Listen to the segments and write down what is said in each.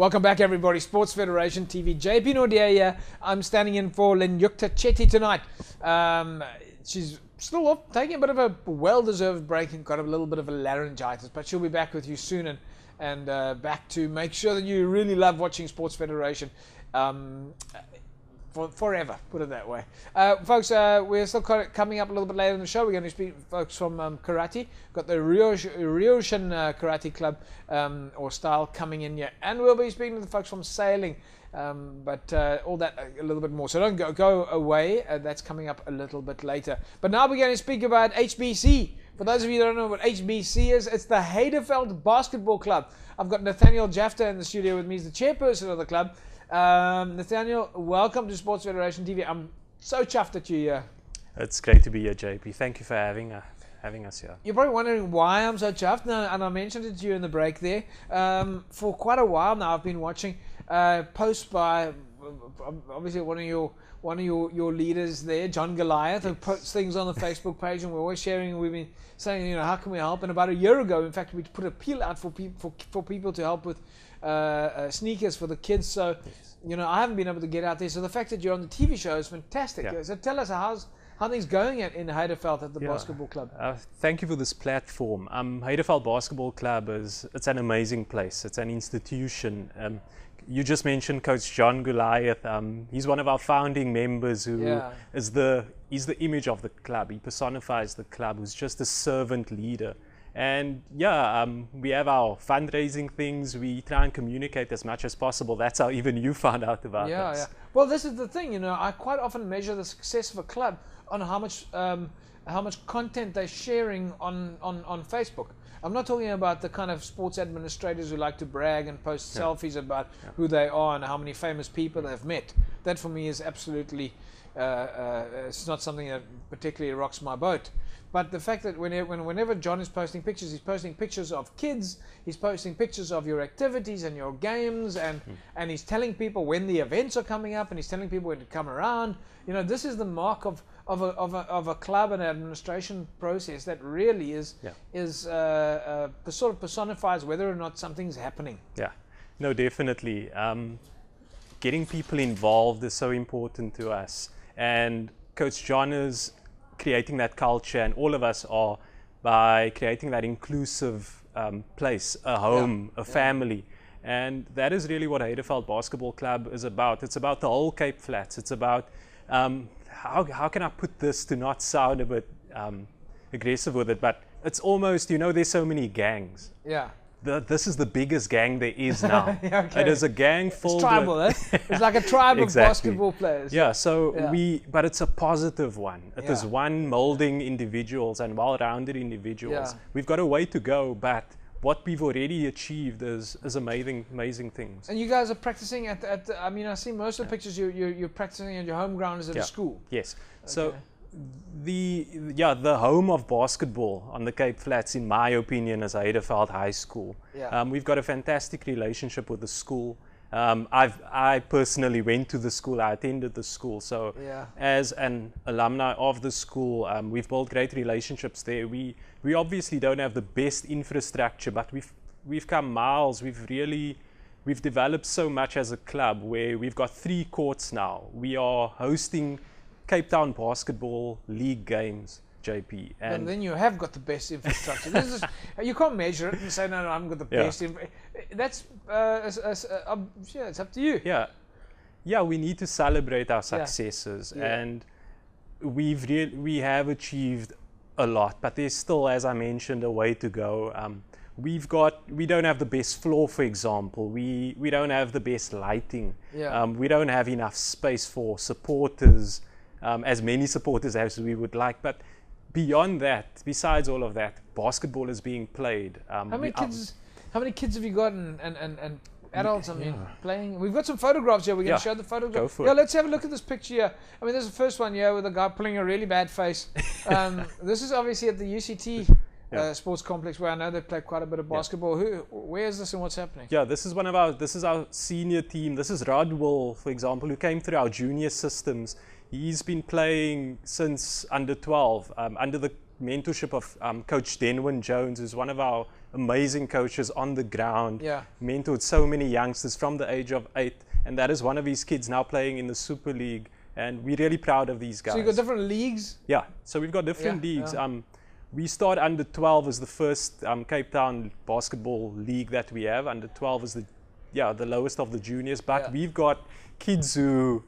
Welcome back, everybody. Sports Federation TV. JP Nordia here. I'm standing in for Lenyukta Chetty tonight. She's still off, taking a bit of a well-deserved break and got a little bit of a laryngitis, but she'll be back with you soon and back to make sure that you really love watching Sports Federation forever, put it that way. Folks, we're still coming up a little bit later in the show. We're going to speak folks from karate. Got the Ryoshin Karate Club or style coming in here, and we'll be speaking to the folks from sailing, but all that a little bit more. So don't go away. That's coming up a little bit later. But now we're going to speak about HBC. For those of you who don't know what HBC is, it's the Heideveld Basketball Club. I've got Nathaniel Japhta in the studio with me. He's the chairperson of the club. Nathaniel, welcome to Sports Federation TV. I'm so chuffed that you're here. It's great to be here, JP. Thank you for having us here. You're probably wondering why I'm so chuffed, and I mentioned it to you in the break there. For quite a while now, I've been watching posts by obviously one of your leaders there, John Goliath, who puts things on the Facebook page, and we're always sharing. We've been saying, you know, how can we help? And about a year ago, in fact, we put a appeal out for people to help with sneakers for the kids. So, you know, I haven't been able to get out there. So the fact that you're on the TV show is fantastic. Yeah. So tell us how things going in Heideveld at the basketball club. Thank you for this platform. Heideveld Basketball Club it's an amazing place. It's an institution. You just mentioned Coach John Goliath. He's one of our founding members who is the image of the club. He personifies the club, who's just a servant leader. And we have our fundraising things. We try and communicate as much as possible. That's how even you found out about us. Yeah. Well, this is the thing, you know, I quite often measure the success of a club on how much content they're sharing on Facebook. I'm not talking about the kind of sports administrators who like to brag and post selfies about who they are and how many famous people they've met. That for me is absolutely, it's not something that particularly rocks my boat. But the fact that whenever John is posting pictures, he's posting pictures of kids, he's posting pictures of your activities and your games, and he's telling people when the events are coming up, and he's telling people when to come around. You know, this is the mark of a club and administration process that really is sort of personifies whether or not something's happening. Yeah, no, definitely. Getting people involved is so important to us, and Coach John is creating that culture, and all of us are, by creating that inclusive place, a home, a family. And that is really what Heideveld Basketball Club is about. It's about the whole Cape Flats. It's about how can I put this to not sound a bit aggressive with it, but it's almost, you know, there's so many gangs. Yeah. This is the biggest gang there is now. It is a gang full. It's tribal, with It's like a tribe of basketball players. Yeah, so but it's a positive one. It is one molding individuals and well-rounded individuals. We've got a way to go, but what we've already achieved is amazing things. And you guys are practicing at I mean, I see most of the pictures you're practicing at your home ground is at a school. Yes. So the home of basketball on the Cape Flats, in my opinion, is Heideveld High School. We've got a fantastic relationship with the school. I personally went to the school. I attended the school. So as an alumni of the school, we've built great relationships there. We obviously don't have the best infrastructure, but we've come miles. We've developed so much as a club, where we've got 3 courts now. We are hosting Cape Town Basketball League games, JP. And then you have got the best infrastructure. This is, you can't measure it and say, no, I haven't got the best. That's it's up to you. Yeah, we need to celebrate our successes, and we have achieved a lot, but there's still, as I mentioned, a way to go. We don't have the best floor, for example. We don't have the best lighting. We don't have enough space for supporters. As many supporters as we would like, but beyond that, besides all of that, basketball is being played. How many kids have you got and adults? I mean, playing. We've got some photographs here. We're going to show the photographs. Go for it. Let's have a look at this picture here. I mean, there's the first one here with a guy pulling a really bad face. This is obviously at the UCT sports complex, where I know they play quite a bit of basketball. Where is this and what's happening? Yeah, this is our senior team. This is Rodwell, for example, who came through our junior systems. He's been playing since under 12, under the mentorship of Coach Denwin Jones, who's one of our amazing coaches on the ground. Yeah. Mentored so many youngsters from the age of 8, and that is one of his kids now playing in the Super League, and we're really proud of these guys. So you've got different leagues? Yeah, so we've got different leagues. Yeah. We start under 12 as the first Cape Town basketball league that we have. Under 12 is the lowest of the juniors, but we've got kids who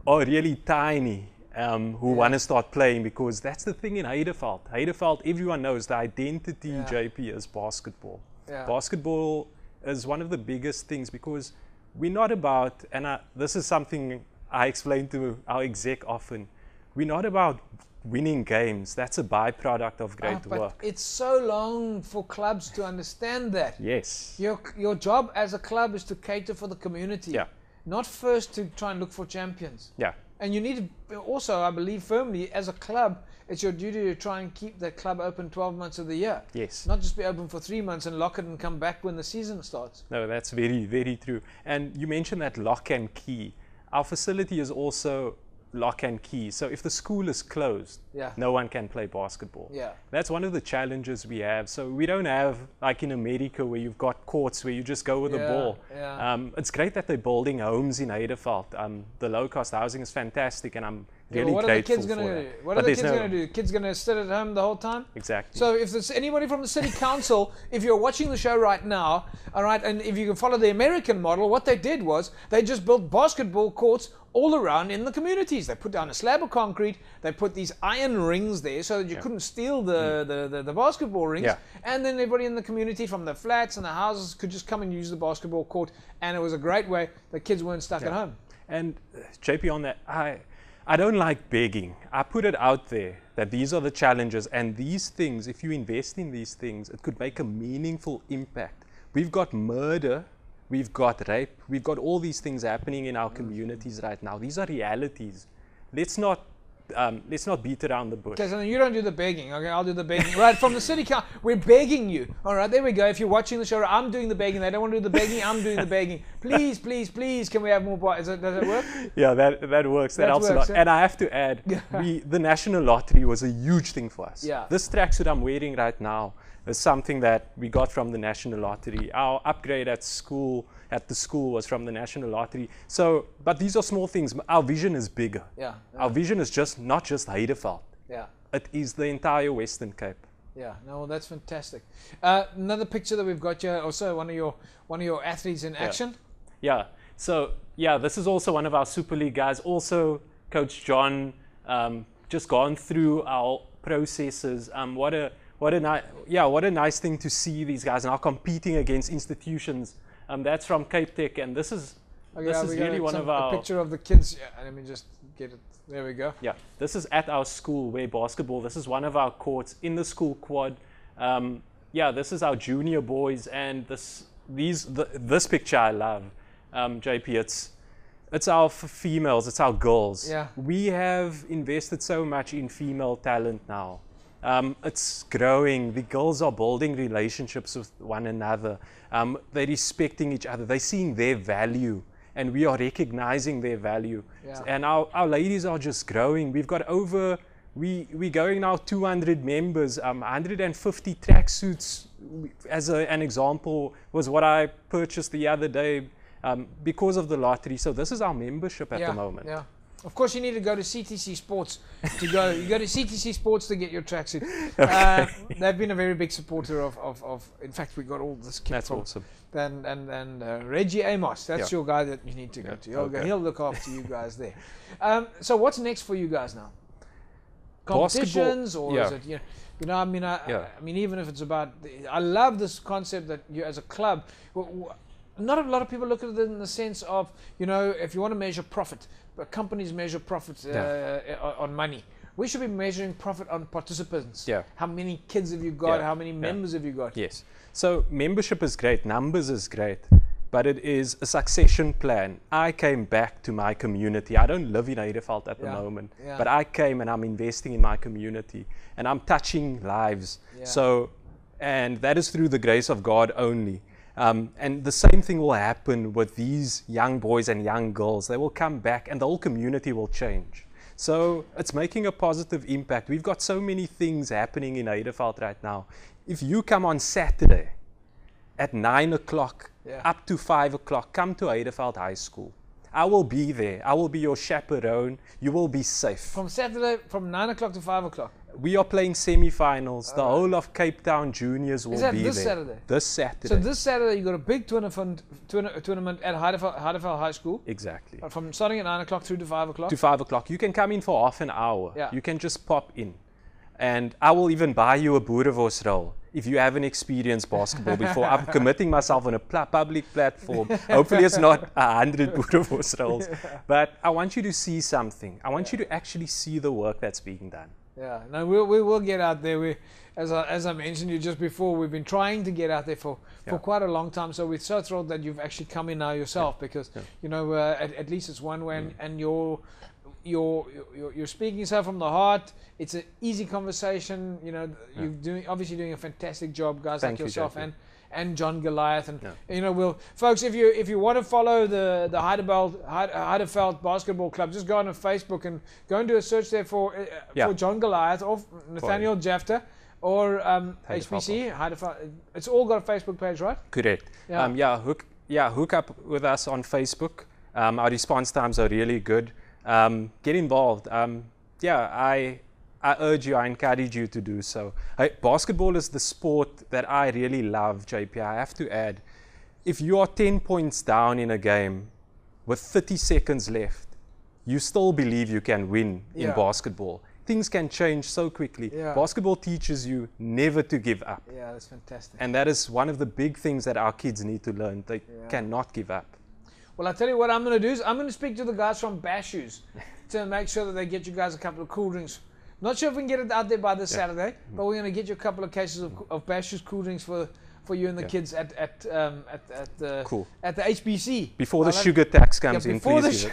are really tiny who want to start playing, because that's the thing in Heideveld. Heideveld, everyone knows the identity, JP, is basketball. Yeah. Basketball is one of the biggest things, because we're not about, and this is something I explain to our exec often, we're not about winning games. That's a byproduct of great work. It's so long for clubs to understand that. Yes. Your job as a club is to cater for the community. Yeah. Not first to try and look for champions. Yeah. And you need to also, I believe firmly, as a club, it's your duty to try and keep the club open 12 months of the year. Yes. Not just be open for 3 months and lock it and come back when the season starts. No, that's very, very true. And you mentioned that lock and key. Our facility is also lock and key. So if the school is closed, no one can play basketball. Yeah. That's one of the challenges we have. So we don't have, like in America, where you've got courts where you just go with the ball. Yeah. It's great that they're building homes in Heideveld. The low-cost housing is fantastic, and I'm really what grateful are the kids going to do? What are the kids going to do? Kids going to sit at home the whole time? Exactly. So if there's anybody from the city council, if you're watching the show right now, all right, and if you can follow the American model, what they did was they just built basketball courts all around in the communities. They put down a slab of concrete, they put these iron rings there so that you couldn't steal the basketball rings, and then everybody in the community from the flats and the houses could just come and use the basketball court, and it was a great way the kids weren't stuck at home. And JP, on that, I don't like begging. I put it out there that these are the challenges, and these things, if you invest in these things, it could make a meaningful impact. We've got murder, we've got rape, we've got all these things happening in our communities right now. These are realities. Let's not beat around the bush. Okay, so you don't do the begging. Okay, I'll do the begging. Right, from the city council, we're begging you. All right, there we go. If you're watching the show, I'm doing the begging. They don't want to do the begging. I'm doing the begging. Please, please, please, can we have more? Does that work? Yeah, that works. That helps a lot. And I have to add, the National Lottery was a huge thing for us. Yeah. This tracksuit I'm wearing right now is something that we got from the National Lottery. Our upgrade at the school was from the National Lottery. So, but these are small things. Our vision is bigger. Yeah. Our vision is not just Heideveld. Yeah. It is the entire Western Cape. Yeah. No, well, that's fantastic. Another picture that we've got here, also one of your athletes in action. Yeah. So this is also one of our Super League guys. Also, Coach John, just gone through our processes. What a nice thing to see these guys now competing against institutions. That's from Cape Tech, and this is really one of our... A picture of the kids. Yeah, let me just get it. There we go. Yeah, this is at our school where basketball, this is one of our courts in the school quad. This is our junior boys, and this picture I love, JP. It's our females, it's our girls. Yeah. We have invested so much in female talent now. It's growing. The girls are building relationships with one another. They're respecting each other. They're seeing their value, and we are recognizing their value. Yeah. And our ladies are just growing. We've got we're going now 200 members, 150 tracksuits, as an example, was what I purchased the other day because of the lottery. So this is our membership at the moment. Yeah. Of course, you need to go to CTC Sports to go. You go to CTC Sports to get your tracksuit. They've been a very big supporter of. In fact, we got all this kit. That's awesome. And Reggie Amos, that's your guy that you need to go to. Okay. He'll look after you guys there. So what's next for you guys now? Competitions, or is it I mean, even if it's about, I love this concept that you as a club. Not a lot of people look at it in the sense of, if you want to measure profit, but companies measure profit on money. We should be measuring profit on participants. Yeah. How many kids have you got? How many members have you got? Yes. So membership is great, numbers is great, but it is a succession plan. I came back to my community. I don't live in Heideveld at the moment, but I came and I'm investing in my community and I'm touching lives. Yeah. So, and that is through the grace of God only. And the same thing will happen with these young boys and young girls. They will come back and the whole community will change. So it's making a positive impact. We've got so many things happening in Heideveld right now. If you come on Saturday at 9 o'clock up to 5 o'clock, come to Heideveld High School. I will be there. I will be your chaperone. You will be safe. From Saturday, from 9 o'clock to 5 o'clock? We are playing semi-finals. The whole of Cape Town juniors will be there. Is that this Saturday? This Saturday. So this Saturday you got a big tournament at Heideveld High School? Exactly. From starting at 9 o'clock through to 5 o'clock? To 5 o'clock. You can come in for half an hour. You can just pop in. And I will even buy you a boerewors roll if you haven't experienced basketball before. I'm committing myself on a public platform. Hopefully it's not 100 boerewors rolls. But I want you to see something. I want you to actually see the work that's being done. Yeah, no, we will get out there. As I mentioned you just before, we've been trying to get out there for quite a long time. So we're so thrilled that you've actually come in now yourself, because you know at least it's one way, and you're speaking so from the heart. It's an easy conversation. You know, you're obviously doing a fantastic job, guys. Thank like yourself and John Goliath, and you know, folks, if you want to follow the Heideveld Basketball Club, just go on Facebook and go and do a search there for John Goliath or Nathaniel Japhta or HBC Heideveld. It's all got a Facebook page, right? Correct. Hook up with us on Facebook. Our response times are really good. Get involved. I urge you, I encourage you to do so. Basketball is the sport that I really love, JP. I have to add, if you are 10 points down in a game with 30 seconds left, you still believe you can win in basketball. Things can change so quickly. Basketball teaches you never to give up. Yeah, that's fantastic. And that is one of the big things that our kids need to learn. They cannot give up. Well, I'll tell you what I'm going to do is I'm going to speak to the guys from Bash Shoes to make sure that they get you guys a couple of cool drinks. Not sure if we can get it out there by this Saturday, but we're going to get you a couple of cases of Bash Shoes cool drinks for you and the kids at the HBC. Before the sugar tax comes in, please.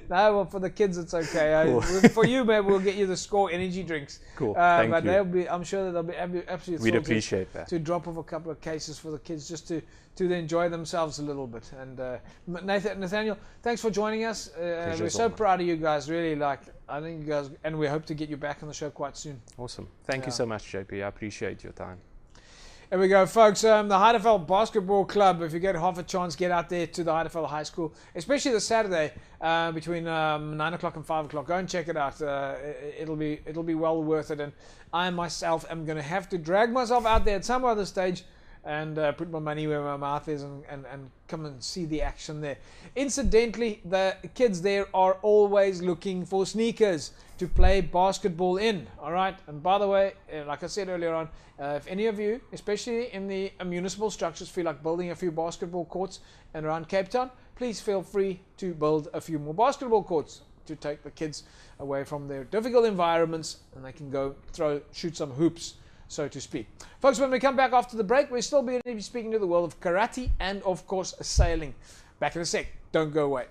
No, well, for the kids it's okay. Cool. For you, maybe we'll get you the Score energy drinks. Cool. Thank you. I'm sure that they'll be absolutely. We'd appreciate that. To drop off a couple of cases for the kids, just to enjoy themselves a little bit. And Nathaniel, thanks for joining us. We're so proud of you guys. Really, I think you guys, and we hope to get you back on the show quite soon. Awesome. Thank you so much, JP. I appreciate your time. There we go, folks. The Heideveld Basketball Club, if you get half a chance, get out there to the Heideveld High School, especially this Saturday between 9 o'clock and 5 o'clock. Go and check it out. It'll be well worth it. And I myself am going to have to drag myself out there at some other stage and put my money where my mouth is and come and see the action there. Incidentally, the kids there are always looking for sneakers to play basketball in. All right. And by the way, like I said earlier on, if any of you, especially in the municipal structures, feel like building a few basketball courts and around Cape Town, please feel free to build a few more basketball courts to take the kids away from their difficult environments and they can go shoot some hoops, so to speak. Folks, when we come back after the break, we'll still be speaking to the world of karate and, of course, sailing. Back in a sec. Don't go away.